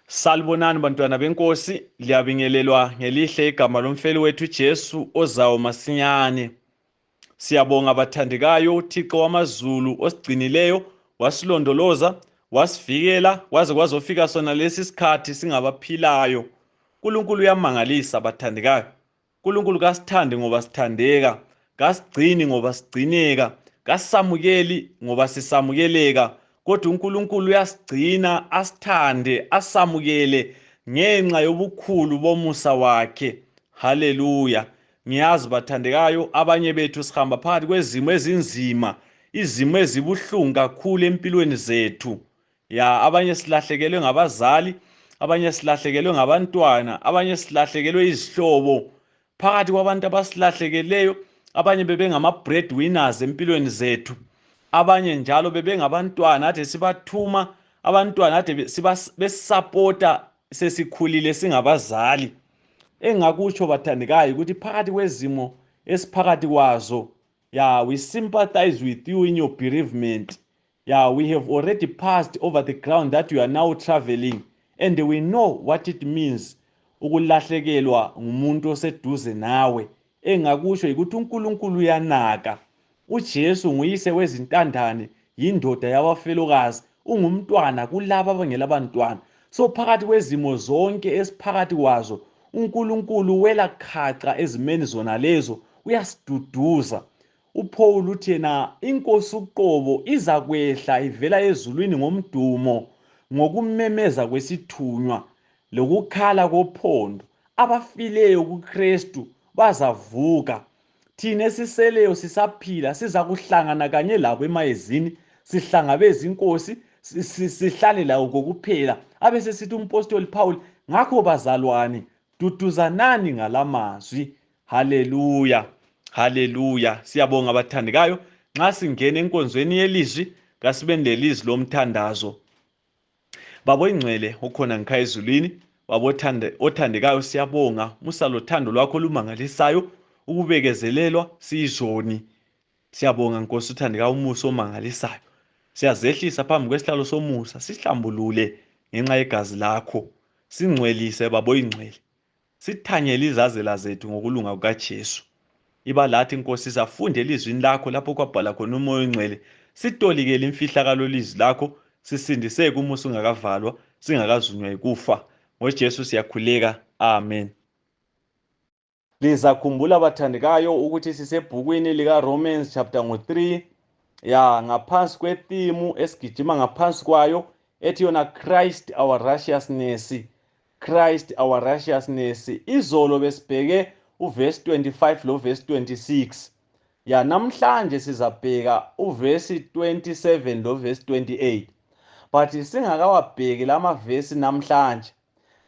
Salibonani bantwana benkosi, liyabingelelwa ngelihle igama lomfeli wethu Jesu ozayo masinyane. Siyabonga abathandekayo uThixo wamazulu osigcinileyo, wasilondoloza, wasivikela kwaze kwazofika sona lesi sikhathi singabaphilayo. uNkulunkulu uyamangalisa abathandekayo. uNkulunkulu kasithandi ngoba sithandeka, kasigcini ngoba sigcineka, kasisamukeli ngoba sisamukeleka. Kodwa uNkulunkulu uyasigcina, asithande, asamukele ngenxa yobukhulu bomusa wakhe. Haleluya. Ngiyazi bathandekayo, abanye bethu sihamba phakathi kwezimo ezinzima, izimo ezibuhlungu kakhulu empilweni zethu. Abanye silahlekelwe ngabazali, abanye silahlekelwe ngabantwana, abanye silahlekelwe izihlobo. Phakathi kwabantu abasilahlekeleyo, abanye bebengama-breadwinners empilweni zethu. Abanye njalo bebengabantwana ade sibathuma, abantwana ade besisapota sesikhulile singabazali. Engakutsho bathandekayo ukuthi phakathi kwezimo esiphakathi kwazo, we sympathize with you in your bereavement. We have already passed over the ground that you are now traveling, and we know what it means ukulahlekelwa ngumuntu oseduze nawe. Engakusho ukuthi uNkulunkulu uyanaka. uJesu nguyise wezintandane, yindoda yabafelokazi, ungumntwana kulabo abangelabantwana. So phakathi kwezimo zonke esiphakathi kwazo, uNkulunkulu wela khaca ezimeni zona lezo, uyasiduduza. uPaul uthi yena inkosi uqobo iza kwehla ivela ezulwini ngomdumo, ngokumemeza kwesithunywa lokukhala kophondo. Abafileyo kuKristu bazavuka. Thina esiseleyo sisaphila siza kuhlangana kanye labo emayezini, sihlangabeze inkosi, sihlale lawo kokuphela. Abesesithi umpostoli Paul, ngakho bazalwane, duduzanani ngalamazwi. Haleluya, haleluya. Siyabonga abathandekayo. Nxa singena enkonzweni yelizwi, kasibe nelizwi lomthandazo. Baba ingcwele ukhona ngikhaya ezulwini, baba othandekayo, siyabonga musa lothando lwakho lumangalisayo, ukubekezelelwa siyizoni. Siyabonga Nkosi uthandekayo umusa omangalisayo. Siyazehlisa phambi kwesihlalo somusa, sihlambulule ngenxa yegazi lakho. Singcwelise baba oyingcwele, sithanyele izazela zethu ngokulunga kukaJesu. Iba lathi Nkosi safunde elizwini lakho lapho kwabhala khona umoya oyingcwele. Sitolikele imfihlakalo lizwi lakho, sisindiseke umusa ungakavalwa, singakazunywa yikufa. NgoJesu siyakhuleka, amen. Lizakhumbula bathandekayo ukuthi sisebhukwini lika Romans chapter 3, ngaphansi kwethimu esigijima ngaphansi kwayo ethi yona Christ our righteousness. Christ our righteousness. Izolo besibheke uverse 25 lo verse 26. Namhlanje sizabheka uverse 27 lo verse 28. But singakawabheki lama verse namhlanje,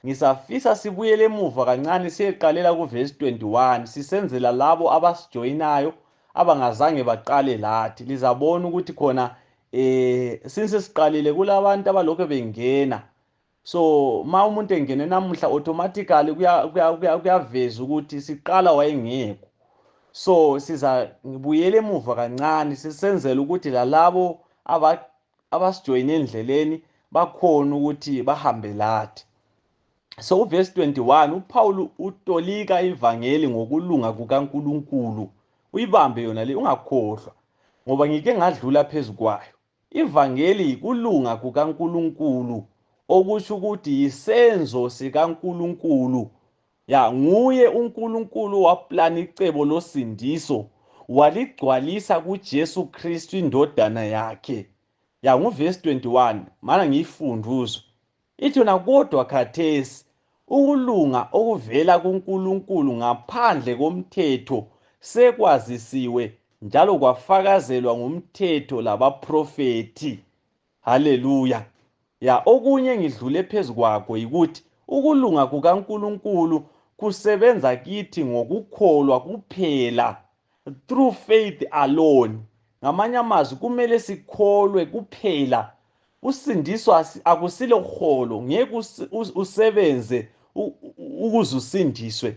ngisafisa sibuyele emuva kancane siyeqalela kuverse 21, sisenzela labo abasijoyinayo abangazange baqale lathi. Lizabona ukuthi khona since siqalile kulabantu abalokho bengena. So ma umuntu engene namuhla automatically kuyaveza ukuthi siqala wayengekho. So sizabuyela emuva kancane sisenzela ukuthi lalabo abasijoyine endleleni bakhona ukuthi bahambe lathi. So uverse 21, uPaul utolika ivangeli ngokulunga kukaNkulunkulu. Uyibambe yona le ungakhohlwa, ngoba ngike ngadlula phezukwayo. Ivangeli ikulunga kukaNkulunkulu, okusho ukuthi isenzo sikaNkulunkulu. Nguye uNkulunkulu waplana icebo losindiso, waligcwalisa kuJesu Kristu indodana yakhe. Nguverse 21, mana ngiyifunduzwe. Ithi yona kodwa khathesi ukulunga okuvela kuNkulunkulu ngaphandle komthetho sekwazisiwe njalo kwafakazelwa ngumthetho labaprofeti. Haleluya. Okunye ngidlule phezukwakho yikuthi ukulunga kukaNkulunkulu kusebenza kithi ngokukholwa kuphela, through faith alone. Ngamanye amazwi kumele sikholwe kuphela. Usindiswa akusilo kholo, ngeke usebenze ukuze usindiswe.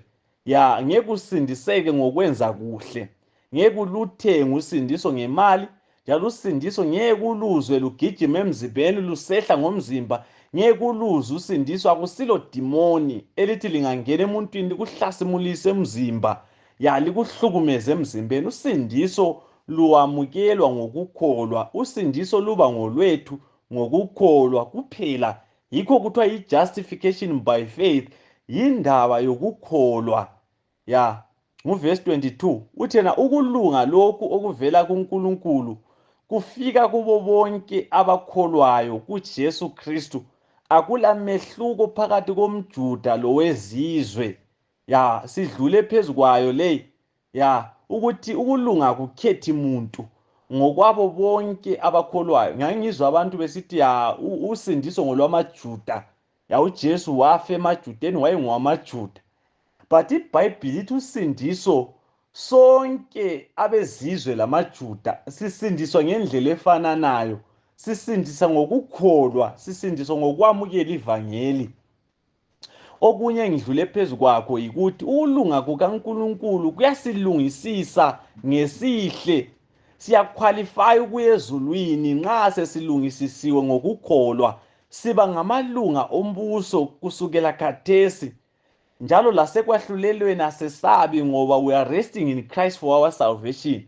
Ngeke usindiseke ngokwenza kuhle, ngeke uluthenge usindiso ngemali, njalo usindiso ngeke uluzwe lugijima emzimbeni lusehla ngomzimba ngeke uluze usindiswa kusilo dimoni elithi lingangena emuntwini likuhlasimulise emzimba likuhlukumeze emzimbeni. Usindiso luwamukelwa ngokukholwa. Usindiso luba ngolwethu ngokukholwa kuphela. Yikho kuthiwa yi-justification by faith, yindaba yokukholwa. Nguvesi 22 uthi yena ukulunga lokhu okuvela kuNkulunkulu kufika kubo bonke abakholwayo kuJesu Kristu. Akula mehluko phakathi komJuda lowezizwe. Sidlule phezu kwayo le. Ukuthi ukulunga kukhethi muntu ngokwabo bonke abakholwayo. Ngangizwa abantu besithi usindiso ngolwamaJuda. uJesu wafa emajudeni, wayengowamaJuda. But iBhayibhili lithi usindiso sonke abezizwe lamaJuda sisindiswa ngendlela efananayo. Sisindisa ngokukholwa, sisindiswa ngokwamukela ivangeli. Okunye engidlule phezu kwakho yikuthi ukulunga kukaNkulunkulu kuyasilungisisa ngesihle. Siyaqualify ukuya ezulwini nxa sesilungisisiwe ngokukholwa. Siba ngamalunga ombuso kusukela khathesi. Njalo lasekwahlulelweni asesabi ngoba we are resting in Christ for our salvation.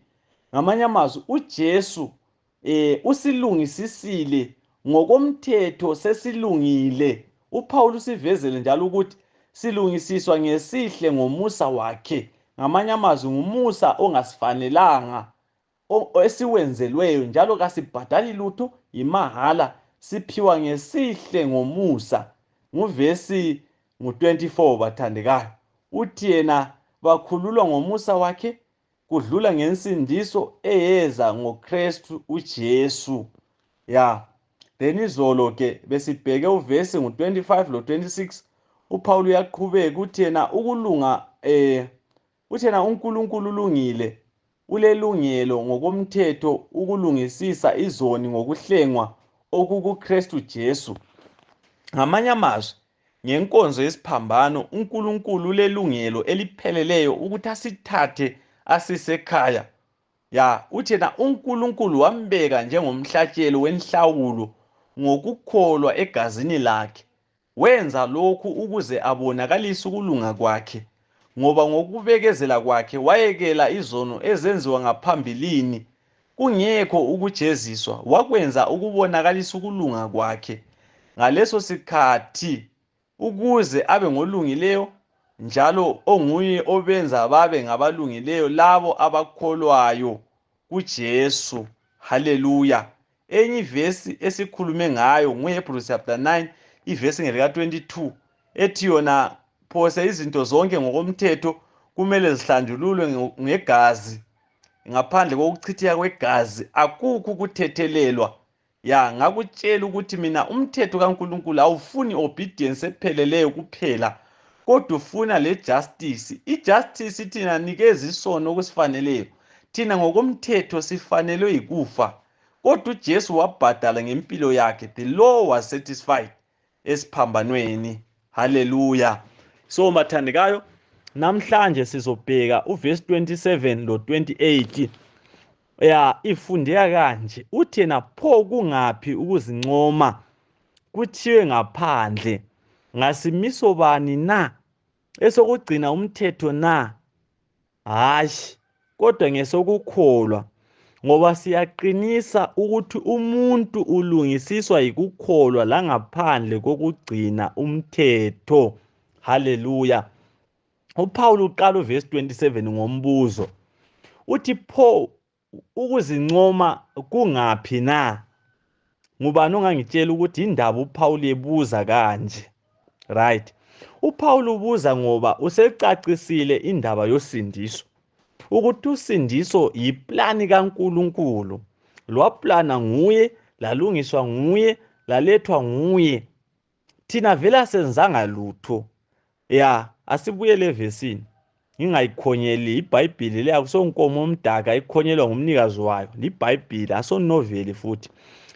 Ngamanye amazwi uJesu usilungisisile ngokomthetho, sesilungile. uPaul usivezele njalo ukuthi silungisiswa ngesihle ngomusa wakhe. Ngamanye amazwi ngumusa ongasifanelanga esiwenzelweyo, njalo kasibhadali lutho, imahala, siphiwa ngesihle ngomusa. Nguvesi 24 bathandekayo, uthi yena bakhululwa ngomusa wakhe kudlula ngensindiso eyeza ngoKristu uJesu. Then izolo ke besibheke uvesi 25 lo-26. uPaul uyaqhubeka uthi yena ukulunga uthi yena uNkulunkulu ulungile, ulelungelo ngokomthetho ukulungisisa izoni ngokuhlengwa okukuKristu Jesu. Ngamanye amazwi, ngenkonzo yesiphambano uNkulunkulu ulelungelo elipheleleyo ukuthi asithathe asisekhaya. Uthi yena uNkulunkulu wambeka njengomhlatshelo wenhlawulo ngokukholwa egazini lakhe. Wenza lokhu ukuze abonakalise ukulunga kwakhe, ngoba ngokubekezela kwakhe wayekela izono ezenziwa ngaphambilini kungekho ukujeziswa. Wakwenza ukubonakalisa ukulunga kwakhe ngaleso sikhathi, ukuze abe ngolungileyo njalo onguye obenza babe ngabalungileyo labo abakholwayo kuJesu. Haleluya. Enye ivesi esikhulume ngayo nguHebrews chapter 9 ivesi ngelika 22 ethi yona phose izinto zonke ngokomthetho kumele zihlanjululwe ngegazi. Ngaphandle kokuchitheka kwegazi akukho ukuthethelelwa. Ngakutshela ukuthi mina umthetho kaNkulunkulu awufuni obedience epheleleyo kuphela, kodwa ufuna le justice. Ijustice thina nikeza isono okusifaneleyo. Thina ngokomthetho sifanelwe yikufa, kodwa uJesu wabhadala ngempilo yakhe. The law was satisfied esiphambanweni. Haleluya. So mathandekayo, namhlanje sizobheka uvesi 27 lo-28. Ifundeka kanje. Uthi yena pho kungaphi ukuzincoma? Kuthiwe ngaphandle. Ngasimiso bani na? Esokugcina umthetho na? Hashi, kodwa ngesokukholwa. Ngoba siyaqinisa ukuthi umuntu ulungisiswa yikukholwa langaphandle kokugcina umthetho. Haleluya. uPaul uqala uvesi 27 ngombuzo. Uthi pho ukuzincoma kungaphi na? Ngubani ongangitshela ukuthi indaba uPaul ebuza kanje? Right. uPaul ubuza ngoba usecacisile indaba yosindiso. Ukuthi usindiso yiplani kaNkulunkulu. Lwaplana nguye, lalungiswa nguye, lalethwa nguye. Thina vela senzanga lutho. Asibuyele evesini. Ngingayikhonyeli iBhayibhili le akusonkomo omdaka ikhonyelwa ngumnikazi wayo. LiBhayibhili asonoveli futhi.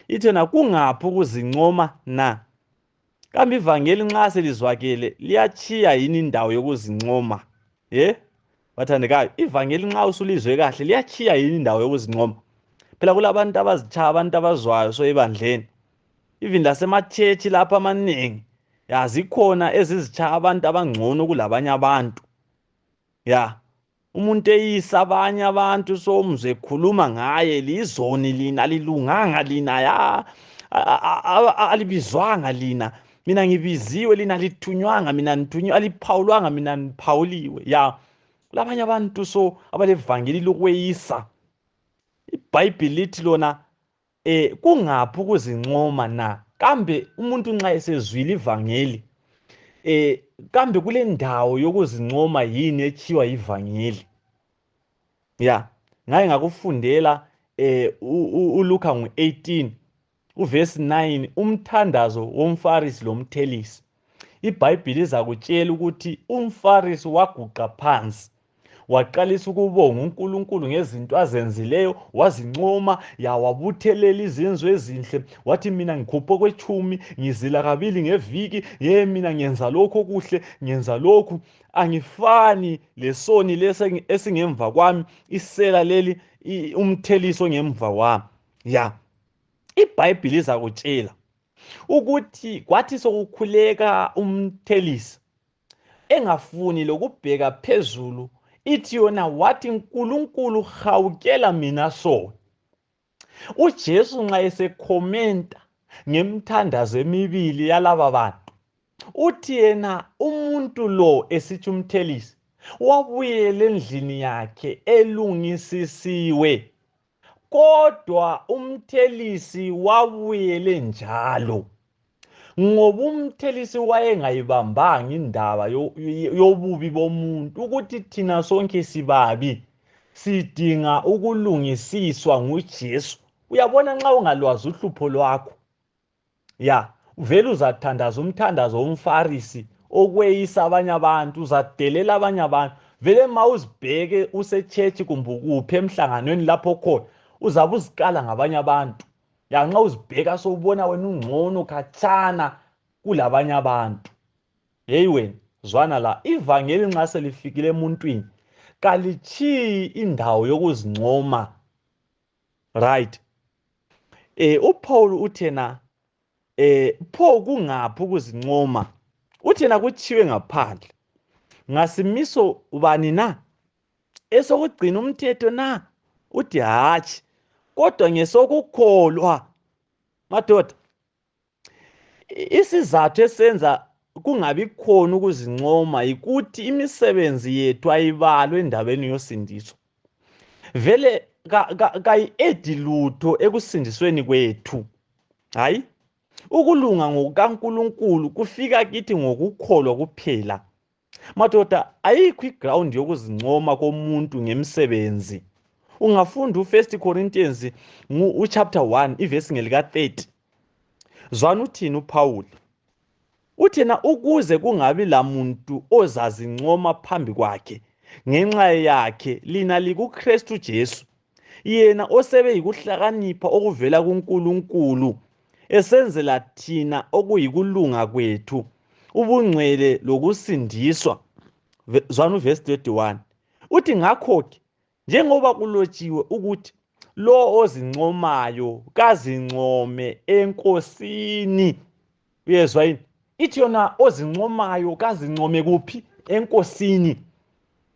Ithi na kungaphi ukuzincoma na? Kambe ivangeli nxa selizwakele liyachiya yini indawo yokuzincoma? Bathandekayo, ivangeli nxa usulizwe kahle liyachiya yini indawo yokuzincoma? Phela kulabantu abazitshaya, abantu abazwayo so ebandleni. even lasema-church lapha amaningi ya zikhona ezizitshaya abantu abangcono kulabanye abantu ya umuntu eyisa abanye abantu somzwe ekhuluma ngaye lizoni lina alilunganga lina ya alibizwanga lina mina ngibiziwe lina lithunywanga mina nithunywa aliphawulwanga mina niphawuliwe ya kulabanye abantu so abalevangeli lokweyisa iBhayibheli lithi lona kungaphi ukuzincoma na kambe umuntu nxa esezwile ivangeli kambe kule ndawo yokuzincoma yini ethiwa ivangeli ya ngaye ngakufundela uLuka 18 uvesi 9 umthandazo womfarisi lomthelisi iBhayibheli izakutshela ukuthi umfarisi waguqa phansi waqalisa ukubonga uNkulunkulu ngezinto azenzileyo wazincoma yawabuthelela izinzo ezinhle wathi mina ngikhuphe kwechumi ngizila kabili ngeviki mina ngenza lokho kuhle ngenza lokhu angifani lesoni lesi esingemva kwami isela leli umtheliso ngemva kwami ya iBhayibheli izakutshela ukuthi kwathi sokukhuleka umthelisi engafuni lokubheka phezulu ithi yona wathi uNkulunkulu hawukela mina so uJesu nxa esekhomenta ngemthandazo emibili yalaba bantu uthi yena umuntu lo esithi umthelisi wabuyela endlini yakhe elungisisiwe kodwa umthelisi wabuyele njalo ngoba umthelisi wayengayibambanga indaba yobubi bomuntu ukuthi thina sonke sibabi sidinga ukulungisiswa nguJesu uyabona nxa ungalwazi uhlupho lwakho ya vele uzathandaza umthandazo womfarisi okweyisa abanye abantu uzadelela abanye abantu vele mawuzibheke usechurch kumbe ukuphi emhlanganweni lapho khona uzabe uzikala ngabanye abantu ya nxa uzibheka sowubona wena ungcono khatshana kulabanye abantu hey wena zwana la ivangeli nxa selifikile emuntwini kalichiyi indawo yokuzincoma right uPaul uthena pho kungaphi ukuzincoma uthena kuchiwe ngaphandle ngasimiso ubani na esokugcina umthetho na uthi hatshi kodwa ngesokukholwa madoda isizathu esenza kungabi khona ukuzincoma ukuthi imisebenzi yethu ayibalwe endabeni yosindiso vele kayi-edi lutho ekusindisweni kwethu hayi ukulunga ngokukaNkulunkulu kufika kithi ngokukholwa kuphela madoda ayikho iground yokuzincoma komuntu ngemsebenzi ungafunda u1 Corinthians chapter 1 ivesi ngelika 30 zwana uthini uPaul uthena ukuze kungabi lamuntu ozazincoma phambi kwakhe ngenxa yakhe lina likuKristu Jesu yena osebe yikuhlakanipha okuvela kuNkulunkulu esenzela thina okuyikulunga kwethu ubungcwele lokusindiswa zwana uvesi 31 uthi ngakho-ke njengoba kulotshiwe ukuthi lo ozincomayo kazincome enkosini uyezwa yini ithi yona ozincomayo kazincome kuphi enkosini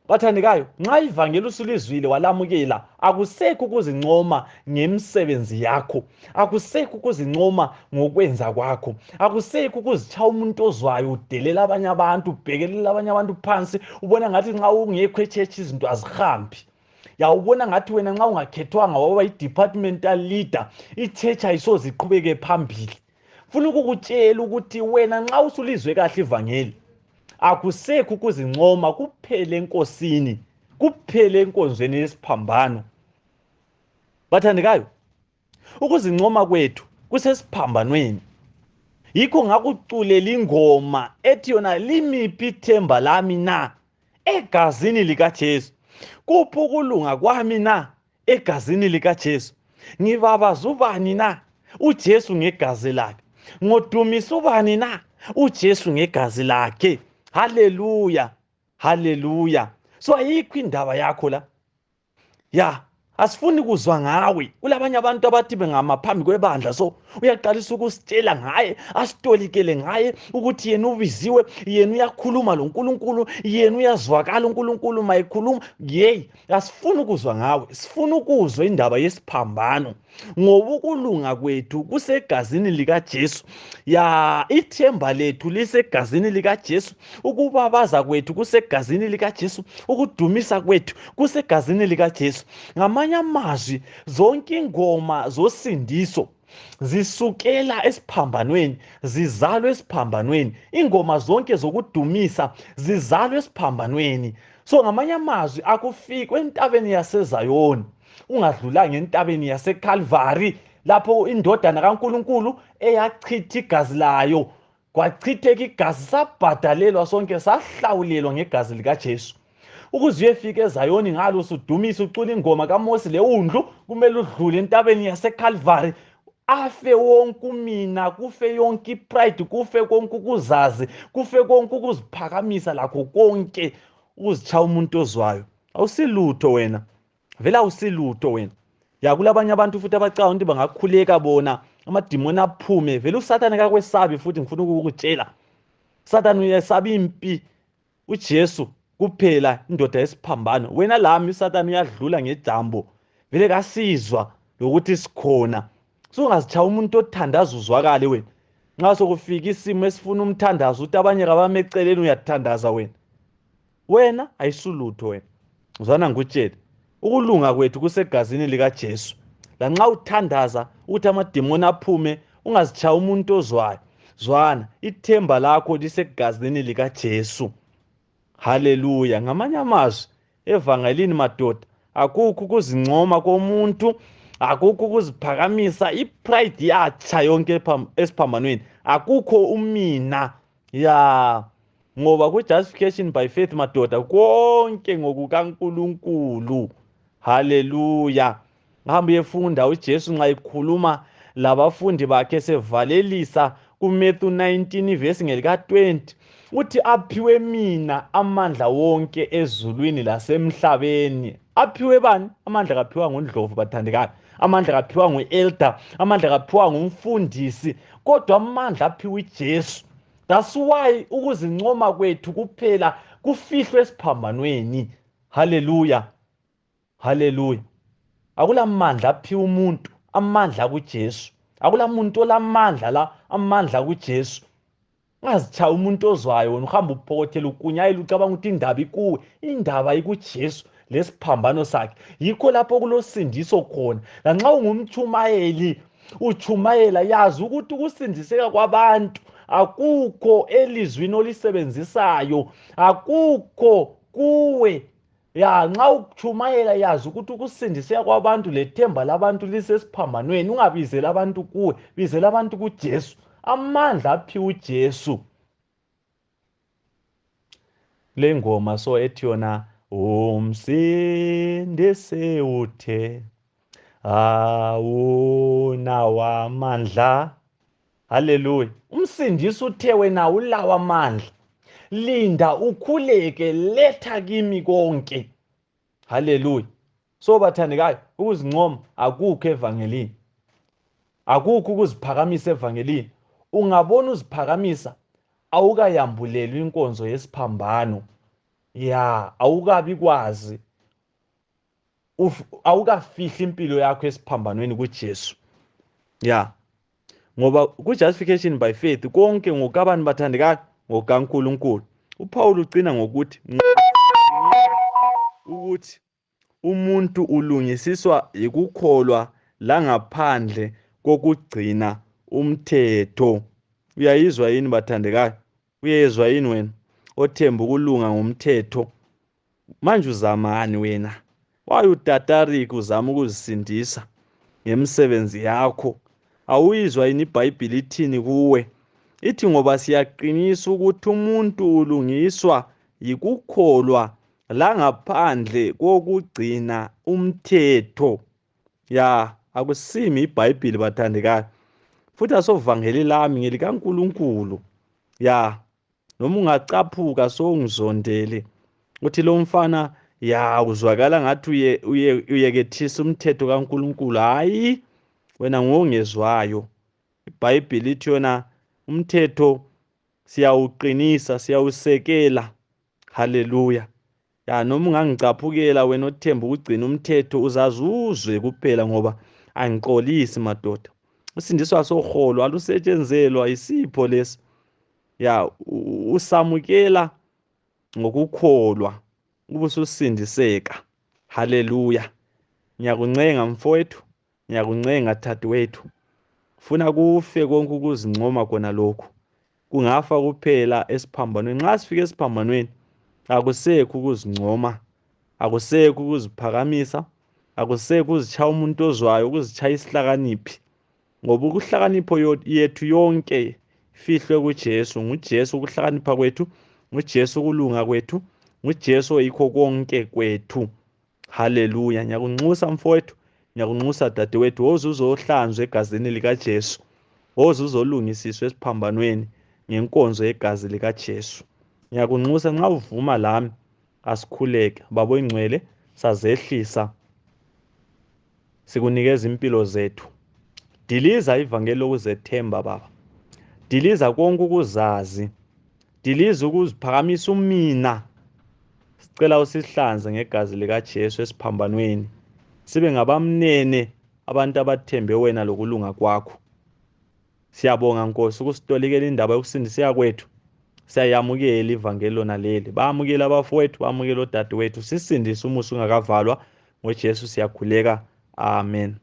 bathandekayo nxa ivangeli usulizwile walamukela akusekho ukuzincoma ngemsebenzi yakho akusekho ukuzincoma ngokwenza kwakho akusekho ukuzitshaya umuntu ozwayo udelela abanye abantu ubhekelela abanye abantu phansi ubona ngathi nxa ungekho echurch izinto azihambi yawubona ngathi wena nxa ungakhethwanga waba yi-departmental leader i-church ayisoze iqhubeke phambili funa ukukutshela ukuthi wena nxa usulizwe kahle ivangeli akusekho ukuzincoma kuphele enkosini kuphele enkonzweni yesiphambano bathandekayo ukuzincoma kwethu kusesiphambanweni yikho ngakuculela ingoma ethi yona limiphi ithemba lami na egazini likaJesu kuphi ukulunga kwami na egazini likaJesu ngibabaza ubani na uJesu ngegazi lakhe ngodumisa ubani na uJesu ngegazi lakhe haleluya haleluya so ayikho indaba yakho la ya asifuni kuzwa ngawe kulabanye abantu abathi bengama phambi kwebandla so uyaqalisa ukusitshela ngaye, asitolikele ngaye ukuthi yena ubiziwe, yena uyakhuluma lo nkulunkulu, yena uyazwakala unkulunkulu mayekhuluma. Yeyi, asifuni ukuzwa ngawe, sifuna ukuzwa indaba yesiphambano, ngoba ukulunga kwethu kusegazini likaJesu. Ithemba lethu lisegazini likaJesu, ukubabaza kwethu kusegazini likaJesu, ukudumisa kwethu kusegazini likaJesu. Ngamanye amazwi, zonke ingoma zosindiso zisukela esiphambanweni, zizalwa esiphambanweni. Ingoma zonke zokudumisa zizalwa esiphambanweni. So ngamanye amazwi, akufikwe entabeni yaseZayoni ungadlulanga entabeni yaseKalvari, lapho indodana kaNkulunkulu eyachitha igazi layo, kwachitheka igazi, sabhadalelwa sonke, sahlawulelwa ngegazi likaJesu. Ukuze uyefika eZayoni ngalo usudumisa ucula ingoma kaMose leWundlu, kumele udlule entabeni yaseKalvari, afe wonke umina, kufe yonke ipride, kufe konke ukuzazi, kufe konke ukuziphakamisa lakho konke ukuzitshaya umuntu ozwayo. Awusilutho wena, vele awusilutho wena. Kulabanye abantu futhi abacabanga ukuthi bangakhuleka bona amadimoni aphume. Vele uSathane kakwesabi futhi, ngifuna ukukutshela, uSathane uyesaba impi, uJesu kuphela indoda yesiphambano. Wena lami uSathane uyadlula ngejambo, vele kasizwa lokuthi sikhona. Sungazitshaya umuntu othandaza uzwakale wena. Nxa sokufika isimo esifuna umthandazo ukuthi abanye kabame eceleni, uyathandaza wena ayisulutho wena. Uzwana ngikutshela, ukulunga kwethu kusegazini likaJesu. Lanxa uthandaza ukuthi amadimoni aphume, ungazitshaya umuntu ozwayo. Zwana, ithemba lakho lisegazini likaJesu. Haleluya. Ngamanye amazwi, evangelini madoda, akukho ukuzincoma komuntu, akukho ukuziphakamisa, ipride yatsha yonke esiphambanweni, akukho umina. Ngoba ku-justification by faith madoda, konke ngokukaNkulunkulu. Haleluya. Ngihamba uyefunda uJesu nxa ekhuluma labafundi bakhe sevalelisa kuMatthew 19 verse ngelika-20, uthi aphiwe mina amandla wonke ezulwini lasemhlabeni. Aphiwe bani? Amandla kaphiwa nguNdlovu bathandekayo, amandla kaphiwa ngu-elder, amandla kaphiwa ngumfundisi, kodwa amandla aphiwe uJesu. That's why ukuzincoma kwethu kuphela kufihlwe esiphambanweni. Haleluya, haleluya. Akula mandla aphiwe umuntu, amandla kuJesu. Akula muntu olamandla la, amandla kuJesu. Ungazitshaya umuntu ozwayo wena, uhamba uphokothela ukunyayela ucabanga ukuthi indaba ikuwe. Indaba ikuJesu lesiphambano sakhe. Yikho lapho kulosindiso khona. Lanxa ungumtshumayeli, utshumayela, yazi ukuthi ukusindiseka kwabantu akukho elizwini olisebenzisayo, akukho kuwe. Nxa utshumayela, yazi ukuthi ukusindiseka kwabantu lethemba labantu lisesiphambanweni. Ungabizela abantu kuwe, bizela abantu kuJesu. Amandla aphiwe uJesu. Le ngoma so ethi yona, umsindisi uthe awunawo amandla. Haleluya. Umsindisi uthe wena ulawo amandla. Linda ukhuleke, letha kimi konke. Haleluya. So bathandekayo, ukuzincoma akukho evangelini, akukho ukuziphakamisa evangelini. Ungabona uziphakamisa, awukayambulelwa inkonzo yesiphambano. Awukabi kwazi, awukafihli impilo yakho esiphambanweni kuJesu. Ngoba ku-justification by faith konke ngokabani bathandekayo? NgokaNkulunkulu. uPaul ugcina ngokuthi umuntu ulungisiswa yikukholwa langaphandle kokugcina umthetho. Uyayizwa yini bathandekayo? Uyezwa yini wena othemba ukulunga ngomthetho? Manje uzamani wena? Wayutatarika uzama ukuzisindisa ngemsebenzi yakho? Awuyizwa yini iBhayibheli ithini kuwe? Ithi ngoba siyaqinisa ukuthi umuntu ulungiswa yikukholwa langaphandle kokugcina umthetho. Akusimi iBhayibheli bathandekayo, futhi asovangeli lami ngelikaNkulunkulu. Noma ungacaphuka sowungizondele uthi lo mfana uzwakala ngathi uyekethisa umthetho kaNkulunkulu. Hayi, wena ngongezwayo. iBhayibheli lithi yona umthetho siyawuqinisa, siyawusekela. Haleluya. Ya, noma ungangicaphukela wena othemba ukugcina umthetho, uzazuzwe kuphela ngoba angixolisi madoda. Usindiswa soholo alusetshenzelwa isipho lesi. Ya, usamukela ngokukholwa ubususindiseka. Haleluya. Ngiyakuncenga mfowethu, ngiyakuncenga dadewethu. Funa kufe konke ukuzincoma khona lokhu. Kungafa kuphela esiphambanweni. Nxa sifike esiphambanweni, akusekho ukuzincoma, akusekho ukuziphakamisa, akusekho ukuzitshaya umuntu ozwayo, ukuzitshaya isihlakaniphi. Ngoba ukuhlakanipho yethu yonke ifihlwe kuJesu. NguJesu ukuhlakanipha kwethu, nguJesu ukulunga kwethu, nguJesu yikho konke kwethu. Haleluya. Ngiyakunxusa mfowethu, ngiyakunxusa dadewethu, woze uzohlanzwa egazini likaJesu, woze uzolungisiswa esiphambanweni ngenkonzo yegazi likaJesu. Ngiyakunxusa nxa uvuma lami, asikhuleke. Baba oyingcwele, sazehlisa sikunikeza impilo zethu. Diliza ivangeli lokuzethemba Baba, diliza konke ukuzazi, diliza ukuziphakamisa umina. Sicela usihlanze ngegazi likaJesu esiphambanweni, sibe ngabamnene abantu abathembe wena lokulunga kwakho. Siyabonga Nkosi ukusitolikela indaba yokusindiseka kwethu. Siyayamukela ivangeli lona leli. Bamukela abafowethu, bamukela odadewethu. Sisindise umusa ungakavalwa. NgoJesu siyakhuleka. Amen.